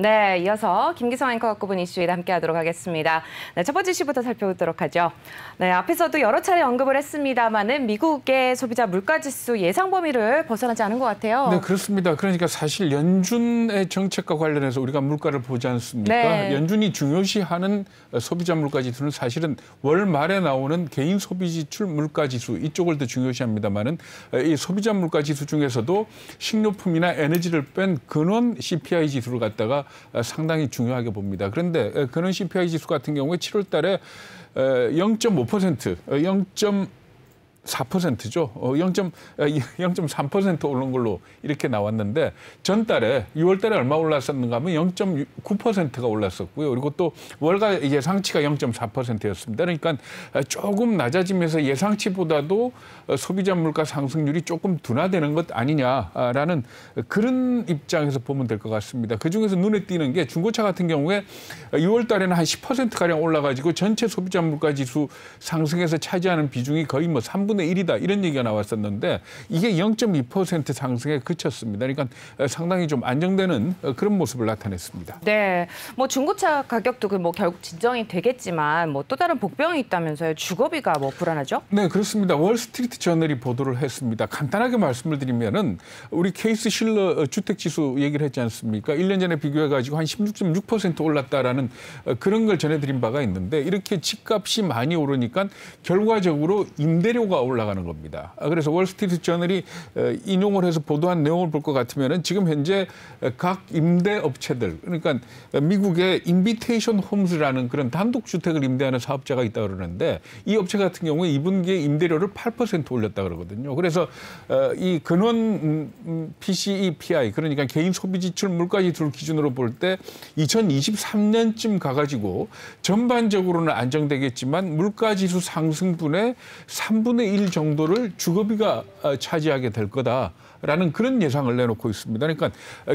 네, 이어서 김기성 앵커가 꼽은 이슈에 함께하도록 하겠습니다. 네, 첫 번째 이슈부터 살펴보도록 하죠. 네, 앞에서도 여러 차례 언급을 했습니다만은 미국의 소비자 물가지수 예상 범위를 벗어나지 않은 것 같아요. 네, 그렇습니다. 그러니까 사실 연준의 정책과 관련해서 우리가 물가를 보지 않습니까? 네. 연준이 중요시하는 소비자 물가지수는 사실은 월 말에 나오는 개인 소비지출 물가지수 이쪽을 더 중요시합니다만은 이 소비자 물가지수 중에서도 식료품이나 에너지를 뺀 근원 CPI 지수를 갖다가 상당히 중요하게 봅니다. 그런데 근원 CPI 지수 같은 경우에 7월 달에 0.5%, 0.4%죠. 0.3% 오른 걸로 이렇게 나왔는데 전달에 6월 달에 얼마 올랐었는가 하면 0.9%가 올랐었고요. 그리고 또 월가 예상치가 0.4%였습니다. 그러니까 조금 낮아지면서 예상치보다도 소비자 물가 상승률이 조금 둔화되는 것 아니냐라는 그런 입장에서 보면 될 것 같습니다. 그중에서 눈에 띄는 게 중고차 같은 경우에 6월 달에는 한 10%가량 올라가지고 전체 소비자 물가 지수 상승에서 차지하는 비중이 거의 뭐 3분의 1이다 이런 얘기가 나왔었는데 이게 0.2% 상승에 그쳤습니다. 그러니까 상당히 좀 안정되는 그런 모습을 나타냈습니다. 네, 뭐 중고차 가격도 뭐 결국 진정이 되겠지만 뭐 또 다른 복병이 있다면서요. 주거비가 뭐 불안하죠? 네, 그렇습니다. 월스트리트 저널이 보도를 했습니다. 간단하게 말씀을 드리면은 우리 케이스 실러 주택지수 얘기를 했지 않습니까? 1년 전에 비교해가지고 한 16.6% 올랐다라는 그런 걸 전해드린 바가 있는데 이렇게 집값이 많이 오르니까 결과적으로 임대료가 올라가는 겁니다. 그래서 월스트리트 저널이 인용을 해서 보도한 내용을 볼 것 같으면은 지금 현재 각 임대업체들 그러니까 미국의 인비테이션 홈즈라는 그런 단독주택을 임대하는 사업자가 있다 그러는데 이 업체 같은 경우에 2분기에 임대료를 8% 올렸다 그러거든요. 그래서 이 근원 PCE-PI 그러니까 개인 소비지출 물가지수를 기준으로 볼 때 2023년쯤 가가지고 전반적으로는 안정되겠지만 물가지수 상승분의 3분의 1 정도를 주거비가 차지하게 될 거다라는 그런 예상을 내놓고 있습니다. 그러니까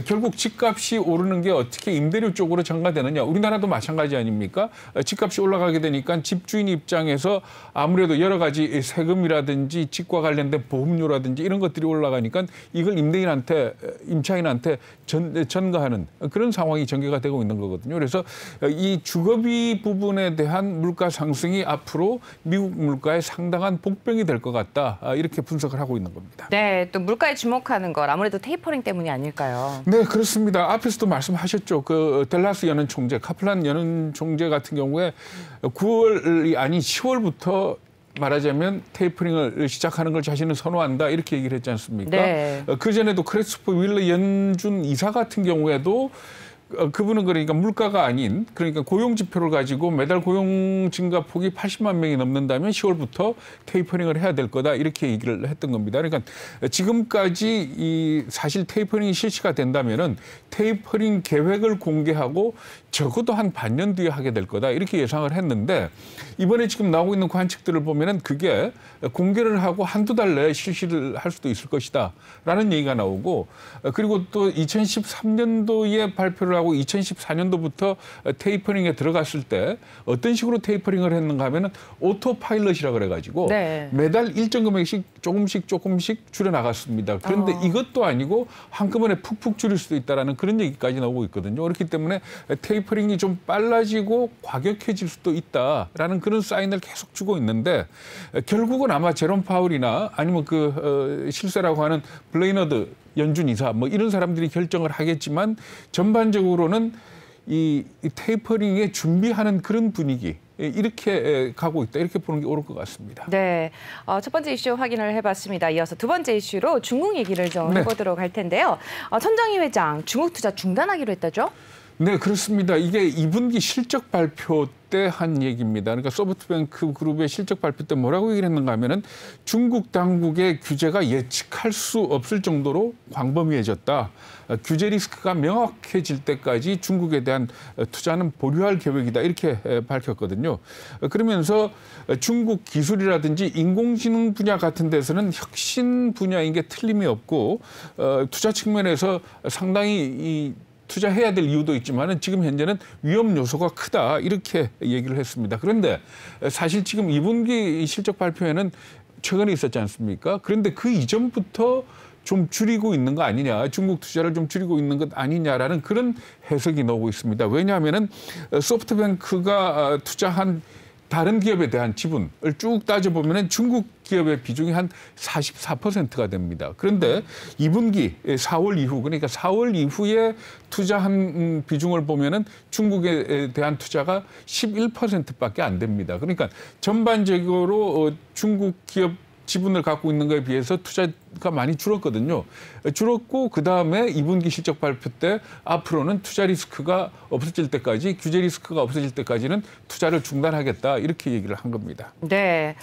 결국 집값이 오르는 게 어떻게 임대료 쪽으로 전가되느냐. 우리나라도 마찬가지 아닙니까? 집값이 올라가게 되니까 집주인 입장에서 아무래도 여러 가지 세금이라든지 집과 관련된 보험료라든지 이런 것들이 올라가니까 이걸 임차인한테 전가하는 그런 상황이 전개가 되고 있는 거거든요. 그래서 이 주거비 부분에 대한 물가 상승이 앞으로 미국 물가에 상당한 복병이 될 것 같다. 이렇게 분석을 하고 있는 겁니다. 네, 또 물가에 주목하는 걸 아무래도 테이퍼링 때문이 아닐까요? 네, 그렇습니다. 앞에서도 말씀하셨죠. 그 델라스 연은 총재, 카플란 연은 총재 같은 경우에 9월이 아닌 10월부터 말하자면 테이퍼링을 시작하는 걸 자신은 선호한다 이렇게 얘기를 했지 않습니까? 네. 그전에도 크리스토퍼 윌러 연준 이사 같은 경우에도 그분은 그러니까 물가가 아닌 그러니까 고용 지표를 가지고 매달 고용 증가 폭이 80만 명이 넘는다면 10월부터 테이퍼링을 해야 될 거다 이렇게 얘기를 했던 겁니다. 그러니까 지금까지 이 사실 테이퍼링이 실시가 된다면은 테이퍼링 계획을 공개하고 적어도 한 반년 뒤에 하게 될 거다 이렇게 예상을 했는데 이번에 지금 나오고 있는 관측들을 보면은 그게 공개를 하고 한두 달 내에 실시를 할 수도 있을 것이다라는 얘기가 나오고 그리고 또 2013년도에 발표를 하고 2014년도부터 테이퍼링에 들어갔을 때 어떤 식으로 테이퍼링을 했는가 하면은 오토 파일럿이라 그래가지고 네. 매달 일정 금액씩 조금씩 줄여 나갔습니다. 그런데 이것도 아니고 한꺼번에 푹푹 줄일 수도 있다라는 그런 얘기까지 나오고 있거든요. 그렇기 때문에 테이퍼링이 좀 빨라지고 과격해질 수도 있다라는 그런 사인을 계속 주고 있는데 결국은 아마 제롬 파울이나 아니면 그 실세라고 하는 블레이너드 연준 이사 뭐 이런 사람들이 결정을 하겠지만 전반적으로는 이 테이퍼링에 준비하는 그런 분위기 이렇게 가고 있다 이렇게 보는 게 옳을 것 같습니다. 네, 첫 번째 이슈 확인을 해봤습니다. 이어서 두 번째 이슈로 중국 얘기를 좀 해보도록 할 텐데요. 천정희 회장 중국 투자 중단하기로 했다죠? 네, 그렇습니다. 이게 2분기 실적 발표 때 한 얘기입니다. 그러니까 소프트뱅크 그룹의 실적 발표 때 뭐라고 얘기를 했는가 하면은 중국 당국의 규제가 예측할 수 없을 정도로 광범위해졌다. 규제 리스크가 명확해질 때까지 중국에 대한 투자는 보류할 계획이다. 이렇게 밝혔거든요. 그러면서 중국 기술이라든지 인공지능 분야 같은 데서는 혁신 분야인 게 틀림이 없고 투자 측면에서 상당히 투자해야 될 이유도 있지만은 지금 현재는 위험 요소가 크다 이렇게 얘기를 했습니다. 그런데 사실 지금 2분기 실적 발표에는 최근에 있었지 않습니까? 그런데 그 이전부터 좀 줄이고 있는 거 아니냐, 중국 투자를 좀 줄이고 있는 것 아니냐라는 그런 해석이 나오고 있습니다. 왜냐하면은 소프트뱅크가 투자한 다른 기업에 대한 지분을 쭉 따져보면 중국 기업의 비중이 한 44%가 됩니다. 그런데 2분기 4월 이후, 그러니까 4월 이후에 투자한 비중을 보면은 중국에 대한 투자가 11%밖에 안 됩니다. 그러니까 전반적으로 중국 기업 지분을 갖고 있는 것에 비해서 투자가 많이 줄었거든요. 줄었고 그다음에 2분기 실적 발표 때 앞으로는 투자 리스크가 없어질 때까지, 규제 리스크가 없어질 때까지는 투자를 중단하겠다, 이렇게 얘기를 한 겁니다. 네,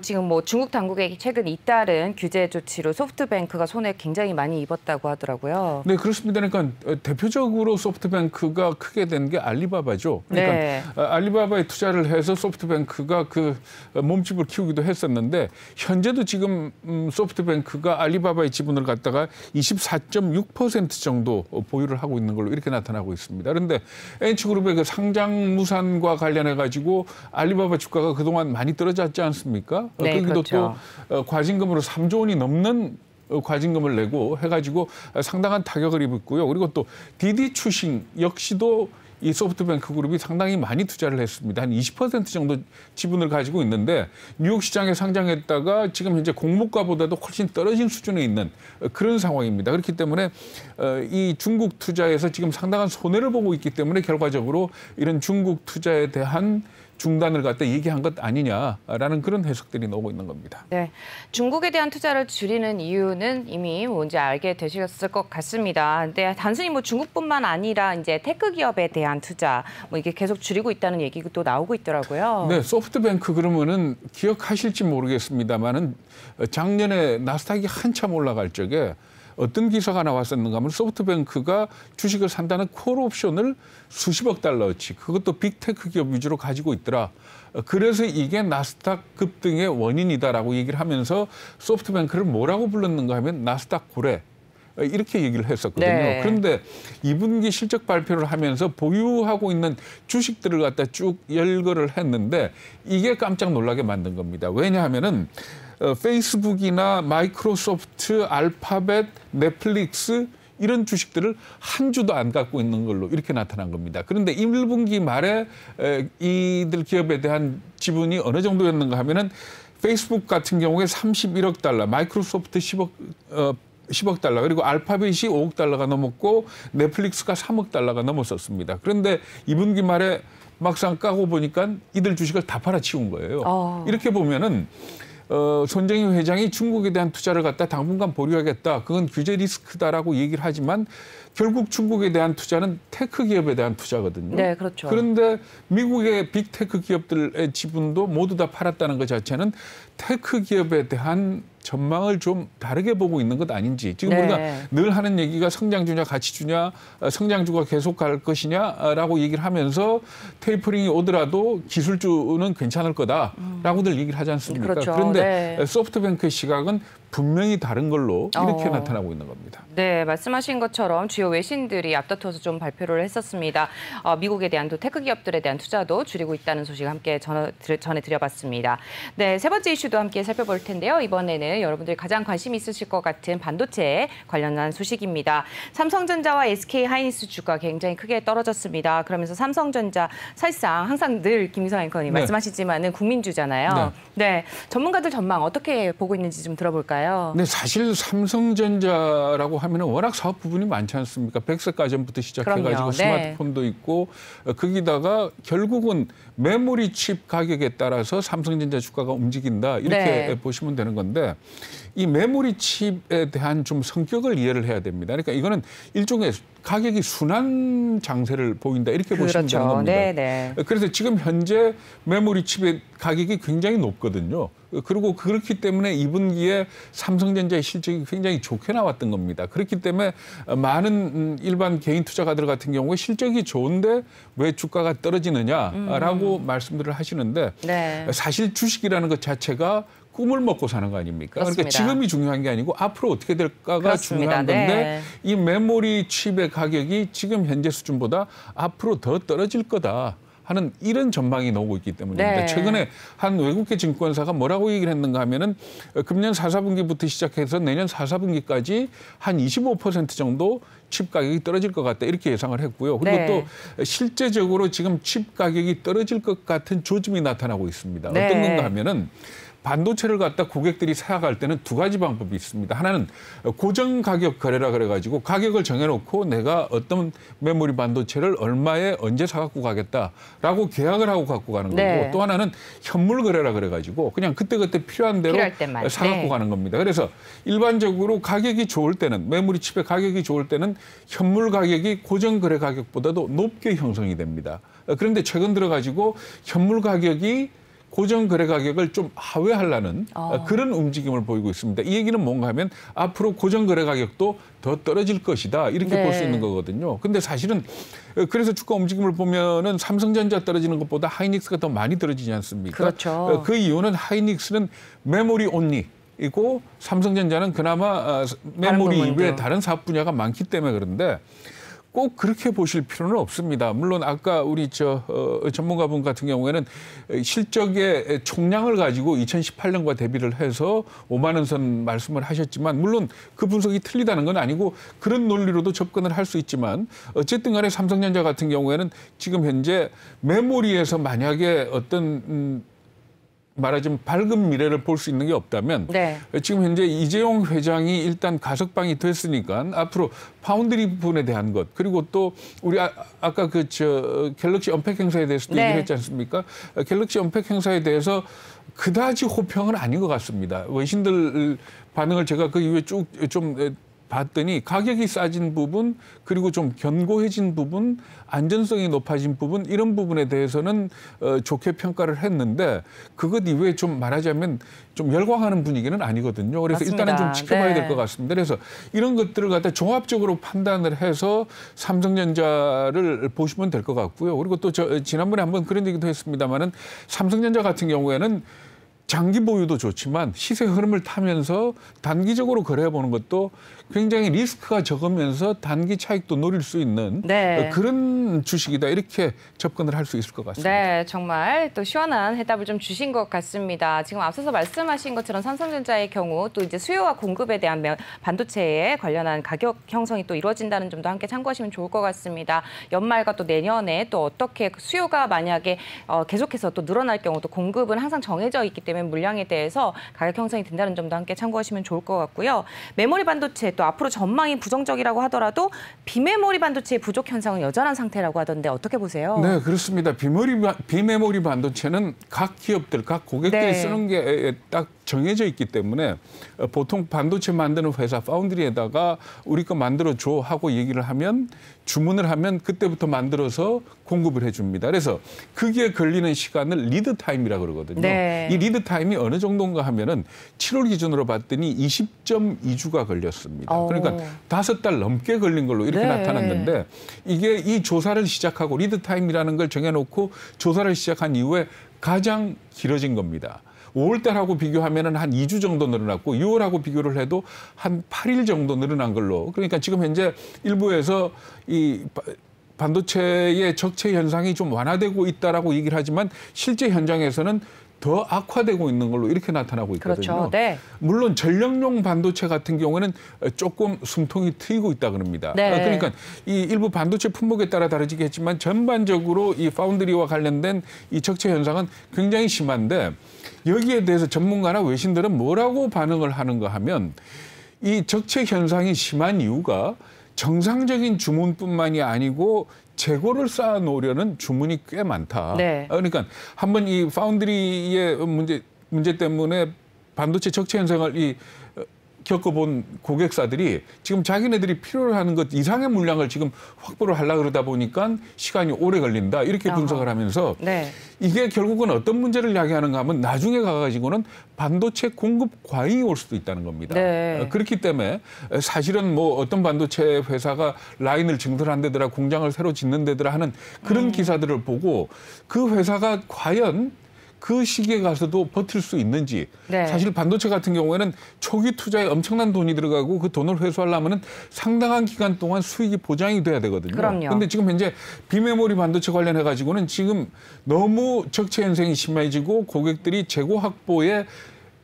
지금 중국 당국의 최근 잇따른 규제 조치로 소프트뱅크가 손해 굉장히 많이 입었다고 하더라고요. 네, 그렇습니다. 그러니까 대표적으로 소프트뱅크가 크게 된 게 알리바바죠. 그러니까 네. 알리바바에 투자를 해서 소프트뱅크가 그 몸집을 키우기도 했었는데 현재도 지금 소프트뱅크가 알리바바의 지분을 갖다가 24.6% 정도 보유를 하고 있는 걸로 이렇게 나타나고 있습니다. 그런데 N츠그룹의 그 상장 무산과 관련해 가지고 알리바바 주가가 그동안 많이 떨어졌지 않습니까? 네, 거기도 그렇죠. 또 과징금으로 3조 원이 넘는 과징금을 내고 해가지고 상당한 타격을 입었고요. 그리고 또 디디 추싱 역시도 이 소프트뱅크 그룹이 상당히 많이 투자를 했습니다. 한 20% 정도 지분을 가지고 있는데 뉴욕 시장에 상장했다가 지금 현재 공모가보다도 훨씬 떨어진 수준에 있는 그런 상황입니다. 그렇기 때문에 이 중국 투자에서 지금 상당한 손해를 보고 있기 때문에 결과적으로 이런 중국 투자에 대한 중단을 갖다 얘기한 것 아니냐라는 그런 해석들이 나오고 있는 겁니다. 네, 중국에 대한 투자를 줄이는 이유는 이미 뭔지 알게 되셨을 것 같습니다. 근데 단순히 중국뿐만 아니라 이제 테크 기업에 대한 투자 이게 계속 줄이고 있다는 얘기가 또 나오고 있더라고요. 네, 소프트뱅크 그러면은 기억하실지 모르겠습니다만은 작년에 나스닥이 한참 올라갈 적에 어떤 기사가 나왔었는가 하면 소프트뱅크가 주식을 산다는 콜옵션을 수십억 달러어치, 그것도 빅테크 기업 위주로 가지고 있더라. 그래서 이게 나스닥 급등의 원인이다라고 얘기를 하면서 소프트뱅크를 뭐라고 불렀는가 하면 나스닥 고래, 이렇게 얘기를 했었거든요. 네. 그런데 2분기 실적 발표를 하면서 보유하고 있는 주식들을 갖다 쭉 열거를 했는데 이게 깜짝 놀라게 만든 겁니다. 왜냐하면은 페이스북이나 마이크로소프트, 알파벳, 넷플릭스 이런 주식들을 한 주도 안 갖고 있는 걸로 이렇게 나타난 겁니다. 그런데 1분기 말에 이들 기업에 대한 지분이 어느 정도였는가 하면은 페이스북 같은 경우에 31억 달러, 마이크로소프트 10억 달러, 그리고 알파벳이 5억 달러가 넘었고 넷플릭스가 3억 달러가 넘었었습니다. 그런데 2분기 말에 막상 까고 보니까 이들 주식을 다 팔아치운 거예요. 이렇게 보면은 손정희 회장이 중국에 대한 투자를 갖다 당분간 보류하겠다, 그건 규제 리스크다라고 얘기를 하지만 결국 중국에 대한 투자는 테크 기업에 대한 투자거든요. 네, 그렇죠. 그런데 미국의 빅테크 기업들의 지분도 모두 다 팔았다는 것 자체는 테크 기업에 대한 전망을 좀 다르게 보고 있는 것 아닌지. 지금 네. 우리가 늘 하는 얘기가 성장주냐 가치주냐, 성장주가 계속 갈 것이냐라고 얘기를 하면서 테이퍼링이 오더라도 기술주는 괜찮을 거다라고들 얘기를 하지 않습니까? 그렇죠. 그런데 네. 소프트뱅크의 시각은 분명히 다른 걸로 이렇게 나타나고 있는 겁니다. 네, 말씀하신 것처럼 주요 외신들이 앞다퉈서 좀 발표를 했었습니다. 미국에 대한 또 테크 기업들에 대한 투자도 줄이고 있다는 소식 함께 전해드려봤습니다. 네, 세 번째 이슈도 함께 살펴볼 텐데요. 이번에는 여러분들이 가장 관심 있으실 것 같은 반도체 관련한 소식입니다. 삼성전자와 SK하이닉스 주가 굉장히 크게 떨어졌습니다. 그러면서 삼성전자 사실상 항상 늘 김기성 앵커님 말씀하시지만은 국민주잖아요. 네, 전문가들 전망 어떻게 보고 있는지 좀 들어볼까요? 네, 사실 삼성전자라고 하면 워낙 사업 부분이 많지 않습니까? 백색 가전부터 시작해가지고 스마트폰도 있고, 거기다가 결국은 메모리 칩 가격에 따라서 삼성전자 주가가 움직인다, 이렇게 보시면 되는 건데, 이 메모리 칩에 대한 좀 성격을 이해를 해야 됩니다. 그러니까 이거는 일종의 가격이 순환 장세를 보인다, 이렇게 보시면 되는 겁니다. 네네. 그래서 지금 현재 메모리 칩의 가격이 굉장히 높거든요. 그리고 그렇기 때문에 2분기에 삼성전자의 실적이 굉장히 좋게 나왔던 겁니다. 그렇기 때문에 많은 일반 개인 투자가들 같은 경우에 실적이 좋은데 왜 주가가 떨어지느냐라고 말씀들을 하시는데, 사실 주식이라는 것 자체가 꿈을 먹고 사는 거 아닙니까? 그렇습니다. 그러니까 지금이 중요한 게 아니고 앞으로 어떻게 될까가 그렇습니다. 중요한 건데, 이 메모리 칩의 가격이 지금 현재 수준보다 앞으로 더 떨어질 거다. 하는 이런 전망이 나오고 있기 때문입니다. 네. 최근에 한 외국계 증권사가 뭐라고 얘기를 했는가 하면은 금년 4, 4분기부터 시작해서 내년 4, 4분기까지 한 25% 정도 칩 가격이 떨어질 것 같다 이렇게 예상을 했고요. 그리고 네. 또 실제적으로 지금 칩 가격이 떨어질 것 같은 조짐이 나타나고 있습니다. 네. 어떤 건가 하면은 반도체를 갖다 고객들이 사갈 때는 두 가지 방법이 있습니다. 하나는 고정 가격 거래라 그래가지고 가격을 정해놓고 내가 어떤 메모리 반도체를 얼마에 언제 사갖고 가겠다라고 계약을 하고 갖고 가는 거고 네. 또 하나는 현물 거래라 그래가지고 그냥 그때그때 필요한 대로 필요할 때만. 사갖고 네. 가는 겁니다. 그래서 일반적으로 가격이 좋을 때는 메모리 칩의 가격이 좋을 때는 현물 가격이 고정 거래 가격보다도 높게 형성이 됩니다. 그런데 최근 들어가지고 현물 가격이 고정 거래 가격을 좀 하회하려는 그런 움직임을 보이고 있습니다. 이 얘기는 뭔가 하면 앞으로 고정 거래 가격도 더 떨어질 것이다 이렇게 네. 볼 수 있는 거거든요. 근데 사실은 그래서 주가 움직임을 보면은 삼성전자 떨어지는 것보다 하이닉스가 더 많이 떨어지지 않습니까? 그렇죠. 그 이유는 하이닉스는 메모리 온리이고 삼성전자는 그나마 메모리 부분도. 이외에 다른 사업 분야가 많기 때문에 그런데 꼭 그렇게 보실 필요는 없습니다. 물론 아까 우리 전문가분 같은 경우에는 실적의 총량을 가지고 2018년과 대비를 해서 5만 원 선 말씀을 하셨지만 물론 그 분석이 틀리다는 건 아니고 그런 논리로도 접근을 할 수 있지만 어쨌든 간에 삼성전자 같은 경우에는 지금 현재 메모리에서 만약에 어떤 말하자면 밝은 미래를 볼 수 있는 게 없다면 네. 지금 현재 이재용 회장이 일단 가석방이 됐으니까 앞으로 파운드리 부분에 대한 것 그리고 또 우리 아까 갤럭시 언팩 행사에 대해서도 네. 얘기를 했지 않습니까? 갤럭시 언팩 행사에 대해서 그다지 호평은 아닌 것 같습니다. 외신들 반응을 제가 그 이후에 쭉 좀 봤더니 가격이 싸진 부분 그리고 좀 견고해진 부분 안전성이 높아진 부분 이런 부분에 대해서는 좋게 평가를 했는데 그것 이외에 좀 말하자면 좀 열광하는 분위기는 아니거든요. 그래서 맞습니다. 일단은 좀 지켜봐야 네. 될 것 같습니다. 그래서 이런 것들을 갖다 종합적으로 판단을 해서 삼성전자를 보시면 될 것 같고요. 그리고 또 지난번에 한번 그런 얘기도 했습니다마는 삼성전자 같은 경우에는 장기 보유도 좋지만 시세 흐름을 타면서 단기적으로 거래해보는 것도 굉장히 리스크가 적으면서 단기 차익도 노릴 수 있는 네. 그런 주식이다 이렇게 접근을 할 수 있을 것 같습니다. 네, 정말 또 시원한 해답을 좀 주신 것 같습니다. 지금 앞서서 말씀하신 것처럼 삼성전자의 경우 또 이제 수요와 공급에 대한 반도체에 관련한 가격 형성이 또 이루어진다는 점도 함께 참고하시면 좋을 것 같습니다. 연말과 또 내년에 또 어떻게 수요가 만약에 계속해서 또 늘어날 경우 또 공급은 항상 정해져 있기 때문에 물량에 대해서 가격 형성이 된다는 점도 함께 참고하시면 좋을 것 같고요. 메모리 반도체 또 앞으로 전망이 부정적이라고 하더라도 비메모리 반도체의 부족 현상은 여전한 상태라고 하던데 어떻게 보세요? 네, 그렇습니다. 비메모리 반도체는 각 기업들, 각 고객들이 네. 쓰는 게 딱 정해져 있기 때문에 보통 반도체 만드는 회사 파운드리에다가 우리 거 만들어줘 하고 얘기를 하면 주문을 하면 그때부터 만들어서 공급을 해줍니다. 그래서 그게 걸리는 시간을 리드 타임이라고 그러거든요. 네. 이 리드 타임이 어느 정도인가 하면은 7월 기준으로 봤더니 20.2주가 걸렸습니다. 그러니까 5달 넘게 걸린 걸로 이렇게 네. 나타났는데 이게 이 조사를 시작하고 리드 타임이라는 걸 정해놓고 조사를 시작한 이후에 가장 길어진 겁니다. 5월달하고 비교하면 한 2주 정도 늘어났고 6월하고 비교를 해도 한 8일 정도 늘어난 걸로. 그러니까 지금 현재 일부에서 이 반도체의 적체 현상이 좀 완화되고 있다라고 얘기를 하지만 실제 현장에서는 더 악화되고 있는 걸로 이렇게 나타나고 있거든요. 그렇죠. 네. 물론 전력용 반도체 같은 경우에는 조금 숨통이 트이고 있다 그럽니다. 네. 그러니까 이 일부 반도체 품목에 따라 다르지겠지만 전반적으로 이 파운드리와 관련된 이 적체 현상은 굉장히 심한데 여기에 대해서 전문가나 외신들은 뭐라고 반응을 하는가 하면 이 적체 현상이 심한 이유가 정상적인 주문뿐만이 아니고 재고를 쌓아놓으려는 주문이 꽤 많다. 네. 그러니까 한번 이 파운드리의 문제 때문에 반도체 적체 현상을 겪어본 고객사들이 지금 자기네들이 필요로 하는 것 이상의 물량을 지금 확보를 하려고 그러다 보니까 시간이 오래 걸린다. 이렇게 분석을 하면서 네. 이게 결국은 어떤 문제를 야기하는가 하면 나중에 가가지고는 반도체 공급 과잉이 올 수도 있다는 겁니다. 네. 그렇기 때문에 사실은 뭐 어떤 반도체 회사가 라인을 증설한 데더라 공장을 새로 짓는 데더라 하는 그런 기사들을 보고 그 회사가 과연 그 시기에 가서도 버틸 수 있는지. 네. 사실 반도체 같은 경우에는 초기 투자에 엄청난 돈이 들어가고 그 돈을 회수하려면 상당한 기간 동안 수익이 보장이 돼야 되거든요. 그런데 지금 현재 비메모리 반도체 관련해 가지고는 지금 너무 적체 현상이 심해지고 고객들이 재고 확보에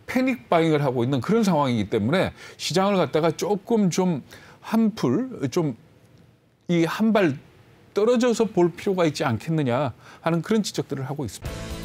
패닉 바잉을 하고 있는 그런 상황이기 때문에 시장을 갖다가 조금 좀 한풀 좀 이 한 발 떨어져서 볼 필요가 있지 않겠느냐 하는 그런 지적들을 하고 있습니다.